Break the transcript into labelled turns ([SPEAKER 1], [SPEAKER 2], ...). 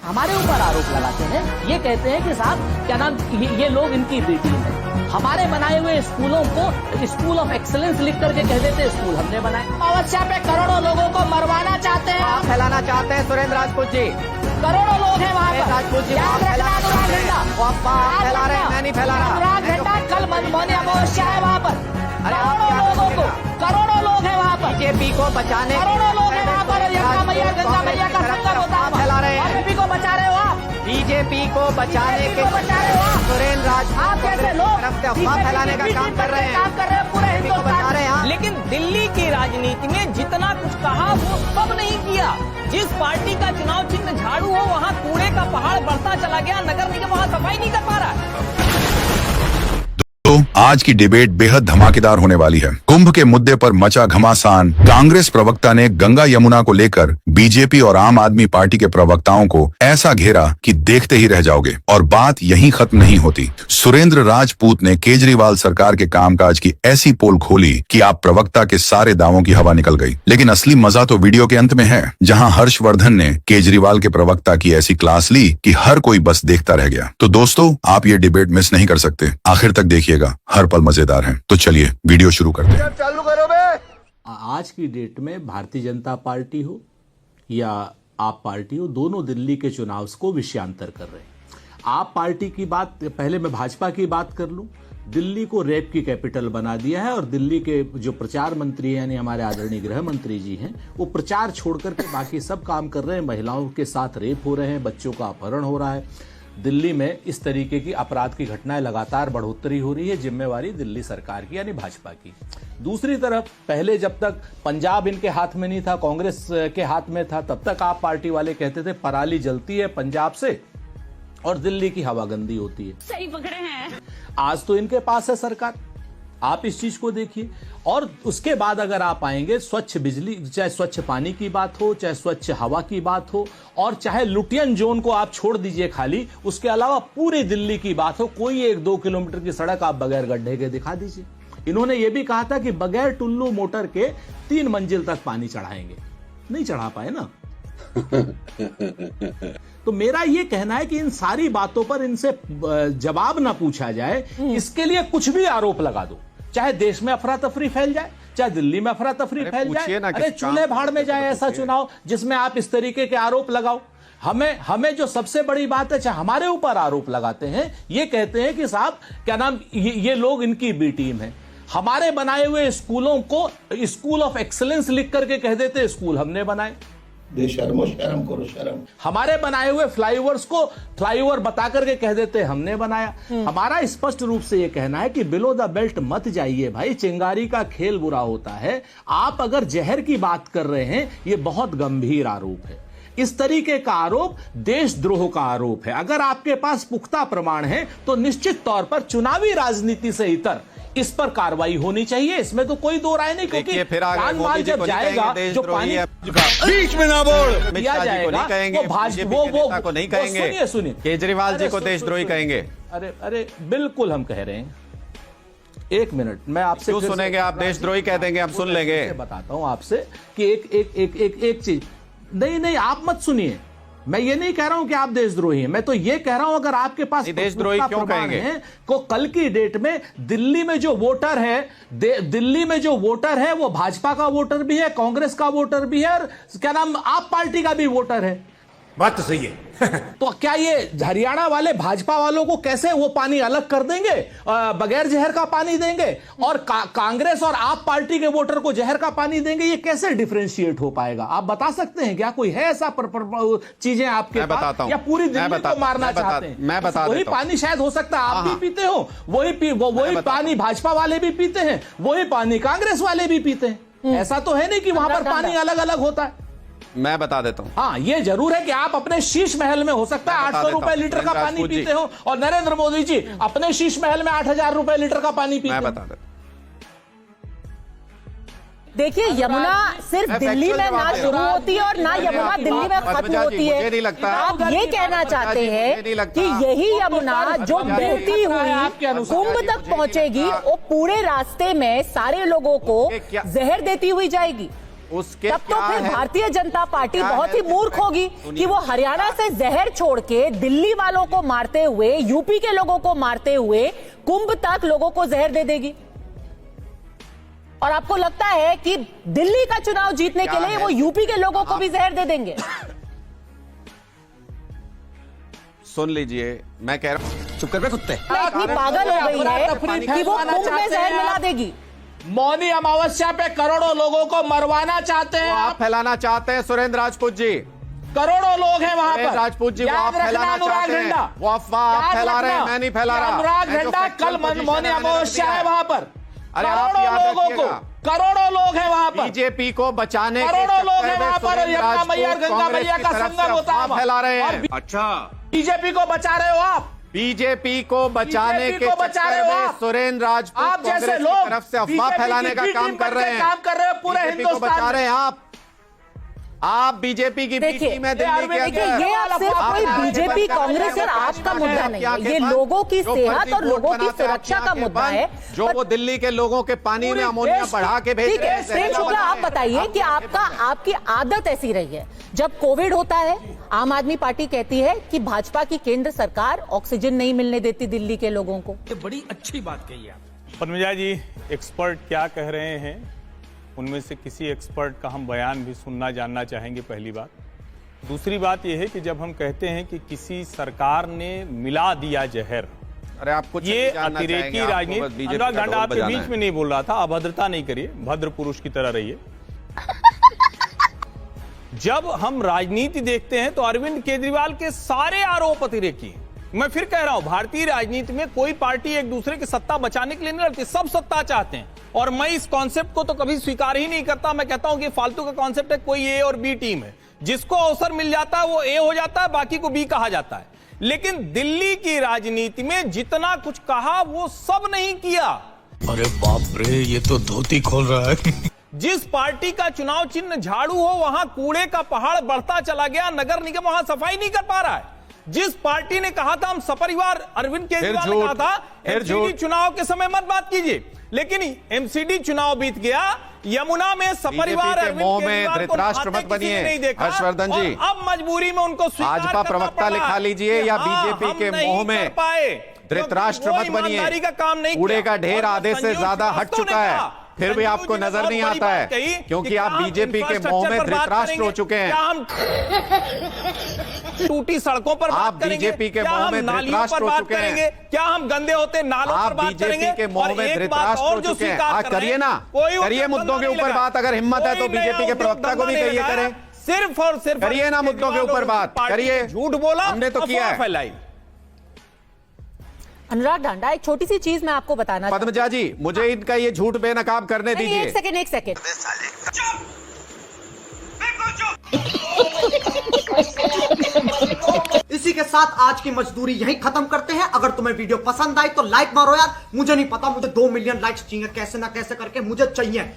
[SPEAKER 1] हमारे ऊपर आरोप लगाते हैं। ये कहते हैं कि साहब क्या नाम ये लोग इनकी बी टीम है। हमारे बनाए हुए स्कूलों को स्कूल ऑफ एक्सीलेंस लिख करके कह देते स्कूल हमने बनाए। अमावस्या पे करोड़ों लोगों को मरवाना चाहते हैं,
[SPEAKER 2] आप फैलाना चाहते हैं सुरेंद्र राजपूत जी।
[SPEAKER 1] करोड़ों लोग हैं वहाँ पर।
[SPEAKER 2] राजपूत जी
[SPEAKER 1] याद रखना अनुराग झंडा,
[SPEAKER 2] वो अफवाह फैला रहे हैं, मैं नहीं फैला रहा।
[SPEAKER 1] अनुराग झंडा कल मौनी अमावस्या है वहाँ पर। करोड़ों लोगों को, करोड़ों लोग हैं वहाँ पर।
[SPEAKER 2] बीजेपी को बचाने,
[SPEAKER 1] करोड़ों लोग हैं वहाँ पर। गंगा मैया का संगम होता है,
[SPEAKER 2] फैला रहे हैं।
[SPEAKER 1] बीजेपी को बचा रहे हो आप,
[SPEAKER 2] बीजेपी को बचाने के
[SPEAKER 1] बचा रहे हो आप।
[SPEAKER 2] सुरेंद्र राजपूत
[SPEAKER 1] आप जैसे लोग
[SPEAKER 2] तरफ से अफवाह फैलाने का काम कर रहे हैं,
[SPEAKER 1] काम कर रहे हैं पूरे हिंदुस्तान में।
[SPEAKER 3] लेकिन दिल्ली की राजनीति में जितना कुछ कहा वो सब नहीं किया। जिस पार्टी का चुनाव चिन्ह झाड़ू हो वहाँ कूड़े का पहाड़ बढ़ता चला गया, नगर निगम वहाँ सफाई नहीं कर पा रहा है।
[SPEAKER 4] तो आज की डिबेट बेहद धमाकेदार होने वाली है। कुंभ के मुद्दे पर मचा घमासान। कांग्रेस प्रवक्ता ने गंगा यमुना को लेकर बीजेपी और आम आदमी पार्टी के प्रवक्ताओं को ऐसा घेरा कि देखते ही रह जाओगे। और बात यहीं खत्म नहीं होती। सुरेंद्र राजपूत ने केजरीवाल सरकार के कामकाज की ऐसी पोल खोली कि आप प्रवक्ता के सारे दावों की हवा निकल गई। लेकिन असली मजा तो वीडियो के अंत में है, जहां हर्षवर्धन ने केजरीवाल के प्रवक्ता की ऐसी क्लास ली कि हर कोई बस देखता रह गया। तो दोस्तों, आप ये डिबेट मिस नहीं कर सकते, आखिर तक देखिएगा, हर पल मजेदार है। तो चलिए वीडियो शुरू करते हैं।
[SPEAKER 2] चालू करो बे।
[SPEAKER 5] आज की डेट में भारतीय जनता पार्टी हो या आप पार्टी हो, दोनों दिल्ली के चुनाव को विषयांतर कर रहे हैं। आप पार्टी की बात, पहले मैं भाजपा की बात कर लूं। दिल्ली को रेप की कैपिटल बना दिया है और दिल्ली के जो प्रचार मंत्री हैं, यानी हमारे आदरणीय गृह मंत्री जी हैं, वो प्रचार छोड़कर के बाकी सब काम कर रहे हैं। महिलाओं के साथ रेप हो रहे हैं, बच्चों का अपहरण हो रहा है। दिल्ली में इस तरीके की अपराध की घटनाएं लगातार बढ़ोतरी हो रही है। जिम्मेवारी दिल्ली सरकार की, यानी भाजपा की। दूसरी तरफ पहले जब तक पंजाब इनके हाथ में नहीं था, कांग्रेस के हाथ में था, तब तक आप पार्टी वाले कहते थे पराली जलती है पंजाब से और दिल्ली की हवा गंदी होती है।
[SPEAKER 6] सही पकड़े हैं।
[SPEAKER 5] आज तो इनके पास है सरकार, आप इस चीज को देखिए। और उसके बाद अगर आप आएंगे, स्वच्छ बिजली, चाहे स्वच्छ पानी की बात हो, चाहे स्वच्छ हवा की बात हो, और चाहे लुटियन जोन को आप छोड़ दीजिए खाली, उसके अलावा पूरी दिल्ली की बात हो, कोई 1-2 किलोमीटर की सड़क आप बगैर गड्ढे के दिखा दीजिए। इन्होंने ये भी कहा था कि बगैर टुल्लू मोटर के 3 मंजिल तक पानी चढ़ाएंगे, नहीं चढ़ा पाए ना। तो मेरा ये कहना है कि इन सारी बातों पर इनसे जवाब ना पूछा जाए, इसके लिए कुछ भी आरोप लगा दो। चाहे देश में अफरा तफरी फैल जाए, चाहे दिल्ली में अफरा तफरी फैल जाए, अरे चूल्हे भाड़ में जाए ऐसा चुनाव जिसमें आप इस तरीके के आरोप लगाओ। हमें जो सबसे बड़ी बात है, चाहे हमारे ऊपर आरोप लगाते हैं, ये कहते हैं कि साहब क्या नाम ये लोग इनकी बी टीम है। हमारे बनाए हुए स्कूलों को स्कूल ऑफ एक्सीलेंस लिख करके कह देते स्कूल हमने बनाए।
[SPEAKER 7] शर्मो शर्म करो शर्म।
[SPEAKER 5] हमारे बनाए हुए फ्लाईओवर्स को फ्लाईओवर बता करके कह देते हमने बनाया। हमारा स्पष्ट रूप से यह कहना है कि बिलो द बेल्ट मत जाइए भाई, चिंगारी का खेल बुरा होता है। आप अगर जहर की बात कर रहे हैं, यह बहुत गंभीर आरोप है। इस तरीके का आरोप देशद्रोह का आरोप है। अगर आपके पास पुख्ता प्रमाण है तो निश्चित तौर पर चुनावी राजनीति से इतर इस पर कार्रवाई होनी चाहिए, इसमें तो कोई दो राय नहीं। क्योंकि कान माल जब जाएगा, जो पानी
[SPEAKER 8] बीच में ना बोल,
[SPEAKER 5] दिया जाएगा, वो भाजपा
[SPEAKER 8] को नहीं कहेंगे,
[SPEAKER 5] सुनिए
[SPEAKER 8] केजरीवाल जी को देशद्रोही कहेंगे।
[SPEAKER 5] अरे बिल्कुल हम कह रहे हैं। एक मिनट, मैं आपसे
[SPEAKER 8] क्यों सुनेंगे आप? देशद्रोही कह देंगे, हम सुन लेंगे।
[SPEAKER 5] बताता हूं आपसे कि एक चीज नहीं, आप मत सुनिए। मैं ये नहीं कह रहा हूं कि आप देशद्रोही हैं, मैं तो ये कह रहा हूं अगर आपके पास
[SPEAKER 8] देशद्रोही क्यों कहेंगे
[SPEAKER 5] को कल की डेट में दिल्ली में जो वोटर है, दिल्ली में जो वोटर है वो भाजपा का वोटर भी है, कांग्रेस का वोटर भी है, और क्या नाम आप पार्टी का भी वोटर है।
[SPEAKER 8] बात तो सही है।
[SPEAKER 5] तो क्या ये हरियाणा वाले भाजपा वालों को कैसे वो पानी अलग कर देंगे, बगैर जहर का पानी देंगे, और कांग्रेस और आप पार्टी के वोटर को जहर का पानी देंगे? ये कैसे डिफरेंशिएट हो पाएगा? आप बता सकते हैं क्या? कोई है ऐसा चीजें आपके पास, या पूरी दिल्ली को मारना चाहते हैं?
[SPEAKER 8] मैं बता
[SPEAKER 5] वही पानी शायद हो सकता है आप भी पीते हो, वही पानी भाजपा वाले भी पीते हैं, वही पानी कांग्रेस वाले भी पीते हैं। ऐसा तो है नहीं कि वहां पर पानी अलग अलग होता है।
[SPEAKER 8] मैं बता देता हूं।
[SPEAKER 5] हाँ, ये जरूर है कि आप अपने शीश महल में हो सकता है 800 रुपए लीटर का पानी पीते हो, और नरेंद्र मोदी जी अपने शीश महल में 8000 रुपए लीटर का पानी पीते हैं।
[SPEAKER 8] मैं बता देता।
[SPEAKER 6] देखिए, यमुना सिर्फ दिल्ली में ना शुरू होती है और ना यमुना दिल्ली में खत्म होती है। आप ये कहना चाहते हैं कि यही यमुना जो बहती हुई कुंभ तक पहुंचेगी, वो पूरे रास्ते में सारे लोगों को जहर देती हुई जाएगी?
[SPEAKER 2] उसके
[SPEAKER 6] तब तो
[SPEAKER 2] क्या
[SPEAKER 6] फिर
[SPEAKER 2] है?
[SPEAKER 6] भारतीय जनता पार्टी
[SPEAKER 2] क्या
[SPEAKER 6] बहुत
[SPEAKER 2] है?
[SPEAKER 6] ही मूर्ख होगी कि वो हरियाणा से जहर छोड़ के दिल्ली वालों को मारते हुए, यूपी के लोगों को मारते हुए कुंभ तक लोगों को जहर दे देगी। और आपको लगता है कि दिल्ली का चुनाव जीतने के लिए वो यूपी के लोगों को भी जहर दे देंगे?
[SPEAKER 8] सुन लीजिए, मैं कह रहा हूं, चुप कर बे कुत्ते।
[SPEAKER 6] इतनी पागल हो गई है कि वो कुंभ में जहर मिला देगी।
[SPEAKER 5] मौनी अमावस्या पे करोड़ों लोगों को मरवाना चाहते हैं
[SPEAKER 8] आप फैलाना चाहते हैं सुरेंद्र राजपूत जी।
[SPEAKER 5] करोड़ों लोग हैं वहां पर।
[SPEAKER 8] राजपूत जी, वो आप फैलाना चाहते हैं, वो अफवाह आप फैला रहे हैं, मैं नहीं फैला रहा।
[SPEAKER 5] अनुराग झंडा कल मौनी अमावस्या है वहां पर।
[SPEAKER 8] अरे आप याद रखिएगा,
[SPEAKER 5] करोड़ों लोग हैं वहां पर।
[SPEAKER 8] बीजेपी को बचाने के
[SPEAKER 5] करोड़ों लोग
[SPEAKER 8] चक्कर
[SPEAKER 5] हैं
[SPEAKER 8] में
[SPEAKER 5] वहां पर।
[SPEAKER 8] सुरेंद्र
[SPEAKER 5] यमुना मैया और
[SPEAKER 8] राजपूत
[SPEAKER 5] गंगा
[SPEAKER 8] कांग्रेस
[SPEAKER 5] मैया
[SPEAKER 8] की
[SPEAKER 5] का
[SPEAKER 8] तरफ
[SPEAKER 5] संगम
[SPEAKER 8] से
[SPEAKER 5] होता है
[SPEAKER 8] अफवाह फैला रहे
[SPEAKER 5] और
[SPEAKER 8] हैं। अच्छा,
[SPEAKER 5] बीजेपी को बचा रहे हो आप।
[SPEAKER 8] बीजेपी को बचाने
[SPEAKER 5] बीजेपी
[SPEAKER 8] के
[SPEAKER 5] को बचा रहे
[SPEAKER 8] चक्कर
[SPEAKER 5] हो
[SPEAKER 8] में
[SPEAKER 5] आप।
[SPEAKER 8] सुरेंद्र राजपूत
[SPEAKER 5] आप जैसे
[SPEAKER 8] कांग्रेस की
[SPEAKER 5] लोग
[SPEAKER 8] तरफ से अफवाह फैलाने का काम कर रहे हैं।
[SPEAKER 5] काम कर रहे हो पूरे
[SPEAKER 8] बीजेपी को
[SPEAKER 5] हिंदुस्तान
[SPEAKER 8] बचा रहे
[SPEAKER 5] में।
[SPEAKER 8] हैं आप बीजेपी की बी
[SPEAKER 6] देखिए,
[SPEAKER 8] टीम है दिल्ली के
[SPEAKER 6] देखिए,
[SPEAKER 8] अंदर।
[SPEAKER 6] ये आप सिर्फ कोई बीजेपी कांग्रेस और आपका मुद्दा नहीं है, ये लोगों की सेहत और लोगों की सुरक्षा का मुद्दा है।
[SPEAKER 8] जो वो दिल्ली के लोगों के पानी में अमोनिया बढ़ा के भेज
[SPEAKER 6] ठीक
[SPEAKER 8] रहे
[SPEAKER 6] है,
[SPEAKER 8] हैं।
[SPEAKER 6] प्रेम शुक्ला, आप बताइए कि आपकी आदत ऐसी रही है। जब कोविड होता है, आम आदमी पार्टी कहती है कि भाजपा की केंद्र सरकार ऑक्सीजन नहीं मिलने देती दिल्ली के लोगों को।
[SPEAKER 3] ये बड़ी अच्छी बात कही आप।
[SPEAKER 9] पद्मजा जी, एक्सपर्ट क्या कह रहे हैं उनमें से किसी एक्सपर्ट का हम बयान भी सुनना जानना चाहेंगे, पहली बात। दूसरी बात यह है कि जब हम कहते हैं कि किसी सरकार ने मिला दिया जहर,
[SPEAKER 8] अरे आप कुछ
[SPEAKER 9] ये
[SPEAKER 8] नहीं जानना
[SPEAKER 9] अतिरेकी
[SPEAKER 8] चाहेंगे, आपको बस
[SPEAKER 9] राजनीति।
[SPEAKER 8] बीजेपी
[SPEAKER 9] अनुराग
[SPEAKER 8] का
[SPEAKER 9] ढांडा
[SPEAKER 8] ढोल
[SPEAKER 9] आपके
[SPEAKER 8] बजाना
[SPEAKER 9] बीच
[SPEAKER 8] है।
[SPEAKER 9] में नहीं बोल रहा था, अभद्रता नहीं करिए, भद्र पुरुष की तरह रहिए। जब हम राजनीति देखते हैं तो अरविंद केजरीवाल के सारे आरोप अतिरेकी हैं। मैं फिर कह रहा हूं, भारतीय राजनीति में कोई पार्टी एक दूसरे की सत्ता बचाने के लिए नहीं लड़ती, सब सत्ता चाहते हैं। और मैं इस कॉन्सेप्ट को तो कभी स्वीकार ही नहीं करता। मैं कहता हूं कि फालतू का कॉन्सेप्ट है, कोई ए और बी टीम है, जिसको अवसर मिल जाता है वो ए हो जाता है, बाकी को बी कहा जाता है। लेकिन दिल्ली की राजनीति में जितना कुछ कहा वो सब नहीं किया।
[SPEAKER 10] अरे बाप रे, ये तो धोती खोल रहा है।
[SPEAKER 3] जिस पार्टी का चुनाव चिन्ह झाड़ू हो वहां कूड़े का पहाड़ बढ़ता चला गया, नगर निगम वहां सफाई नहीं कर पा रहा है। जिस पार्टी ने कहा था हम सपरिवार, अरविंद केजरीवाल ने कहा था एमसीडी चुनाव के समय मत बात कीजिए, लेकिन एमसीडी चुनाव बीत गया, यमुना में सपरिवार
[SPEAKER 8] के मोह में धृतराष्ट्र मत बनिए हर्षवर्धन जी।
[SPEAKER 3] अब मजबूरी में उनको
[SPEAKER 8] भाजपा प्रवक्ता लिखा लीजिए या बीजेपी के मोह में धृतराष्ट्र मत बनिए। कूड़े का ढेर आधे से ज्यादा हट चुका है, फिर भी आपको नजर नहीं आता है क्योंकि आप बीजेपी के मोह में धृतराष्ट्र हो चुके हैं।
[SPEAKER 3] टूटी सड़कों पर
[SPEAKER 8] आप
[SPEAKER 3] बात करेंगे,
[SPEAKER 8] बीजेपी के
[SPEAKER 3] क्या
[SPEAKER 8] मोह
[SPEAKER 3] हम
[SPEAKER 8] में
[SPEAKER 3] नालियों
[SPEAKER 8] धृतराष्ट्र
[SPEAKER 3] पर
[SPEAKER 8] हो
[SPEAKER 3] बात
[SPEAKER 8] चुके
[SPEAKER 3] करेंगे,
[SPEAKER 8] हैं।
[SPEAKER 3] क्या हम गंदे होते नालों
[SPEAKER 8] आप
[SPEAKER 3] पर बात
[SPEAKER 8] बीजेपी
[SPEAKER 3] करेंगे?
[SPEAKER 8] के मोह
[SPEAKER 3] और
[SPEAKER 8] में
[SPEAKER 3] एक बात
[SPEAKER 8] धृतराष्ट्र
[SPEAKER 3] और
[SPEAKER 8] हो
[SPEAKER 3] जो
[SPEAKER 8] चुके हैं।
[SPEAKER 3] स्वीकार
[SPEAKER 8] आज
[SPEAKER 3] कर रहे
[SPEAKER 8] करिए
[SPEAKER 3] हैं,
[SPEAKER 8] ना,
[SPEAKER 3] कोई
[SPEAKER 8] करिए
[SPEAKER 3] उद्योग
[SPEAKER 8] मुद्दों के
[SPEAKER 3] धंधा
[SPEAKER 8] ऊपर
[SPEAKER 3] नहीं
[SPEAKER 8] बात। अगर हिम्मत है तो
[SPEAKER 3] कोई नया
[SPEAKER 8] बीजेपी के
[SPEAKER 3] उद्योग
[SPEAKER 8] प्रवक्ता को भी
[SPEAKER 3] धंधा
[SPEAKER 8] कहिए
[SPEAKER 3] नहीं
[SPEAKER 8] करें।
[SPEAKER 3] लगाया। सिर्फ और सिर्फ
[SPEAKER 8] करिए ना मुद्दों के ऊपर बात, करिए।
[SPEAKER 3] झूठ बोला,
[SPEAKER 8] हमने तो किया
[SPEAKER 3] अफवाह
[SPEAKER 8] है।
[SPEAKER 3] फैलाई।
[SPEAKER 6] अनुराग ढांडा, एक छोटी सी चीज मैं आपको बताना
[SPEAKER 8] पद्मजा जी, मुझे इनका ये झूठ बेनकाब करने दीजिए।
[SPEAKER 6] एक सेकंड।
[SPEAKER 11] इसी के साथ आज की मजदूरी यहीं खत्म करते हैं। अगर तुम्हें वीडियो पसंद आई तो लाइक मारो यार, मुझे नहीं पता, मुझे 2 मिलियन लाइक्स चाहिए, कैसे ना कैसे करके मुझे चाहिए।